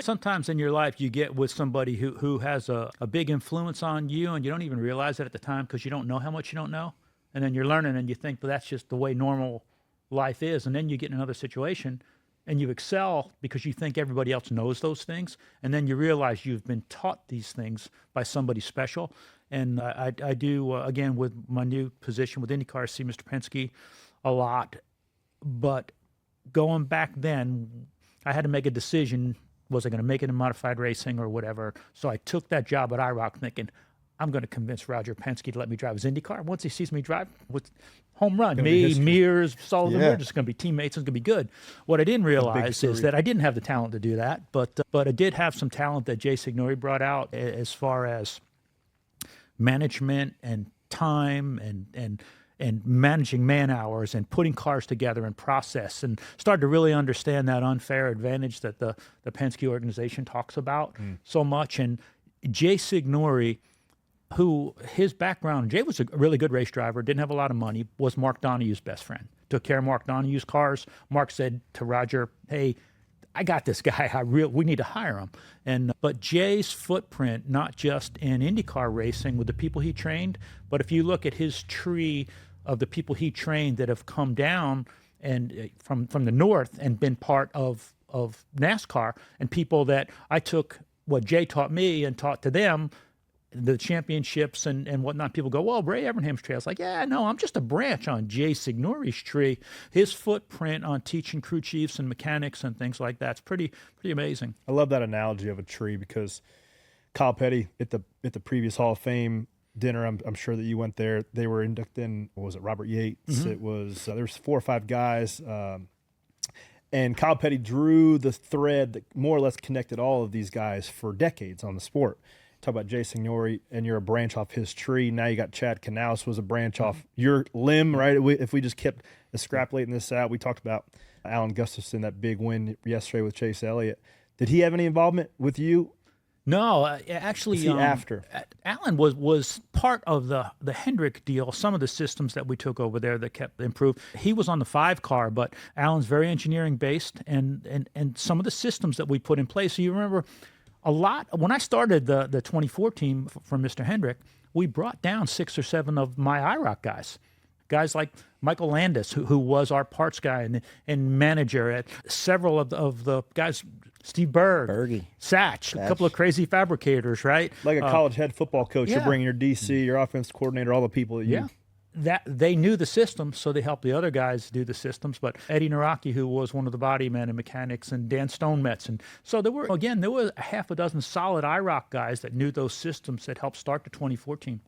Sometimes in your life you get with somebody who has a big influence on you, and you don't even realize it at the time because you don't know how much you don't know. And then you're learning and you think, well, that's just the way normal life is. And then you get in another situation and you excel because you think everybody else knows those things. And then you realize you've been taught these things by somebody special. And I do, again, with my new position with IndyCar, see Mr. Penske a lot. But going back then, I had to make a decision. Was I going to make it in modified racing or whatever? So I took that job at IROC thinking, I'm going to convince Roger Penske to let me drive his IndyCar. Once he sees me drive, with home run, me, Mears, Sullivan, we're just going to be teammates. It's going to be good. What I didn't realize is that I didn't have the talent to do that, but I did have some talent that Jay Signore brought out as far as management and time and managing man hours and putting cars together and process, and started to really understand that unfair advantage that the Penske organization talks about so much. And Jay Signore, who his background, Jay was a really good race driver, didn't have a lot of money, was Mark Donohue's best friend. Took care of Mark Donohue's cars. Mark said to Roger, hey, I got this guy. We need to hire him. But Jay's footprint, not just in IndyCar racing with the people he trained, but if you look at his tree of the people he trained that have come down and from the north and been part of NASCAR, and people that I took what Jay taught me and taught to them, the championships and whatnot. People go, well, Ray Evernham's tree. I was like, yeah, no, I'm just a branch on Jay Signore's tree. His footprint on teaching crew chiefs and mechanics and things like that's pretty amazing. I love that analogy of a tree, because Kyle Petty at the previous Hall of Fame dinner, I'm sure that you went there. They were inducting, what was it, Robert Yates? It was there was 4 or 5 guys, and Kyle Petty drew the thread that more or less connected all of these guys for decades on the sport. Talk about Jay Signore, and you're a branch off his tree. Now you got Chad Knaus was a branch off your limb, right? If we just kept extrapolating this out, we talked about Alan Gustafson, that big win yesterday with Chase Elliott. Did he have any involvement with you? No, actually, after Alan was part of the Hendrick deal. Some of the systems that we took over there that kept improved. He was on the 5 car, but Alan's very engineering based, and some of the systems that we put in place. So you remember a lot when I started the 2014 from Mr. Hendrick, we brought down 6 or 7 of my IROC guys like Michael Landis, who was our parts guy and manager at several of the guys. Steve Berge, Satch, a couple of crazy fabricators, right? Like a college head football coach, you're bringing your DC, your offense coordinator, all the people that you... That they knew the systems, so they helped the other guys do the systems. But Eddie Naraki, who was one of the body men and mechanics, and Dan Stonemetz, and so there were a half a dozen solid IROC guys that knew those systems that helped start the 2014.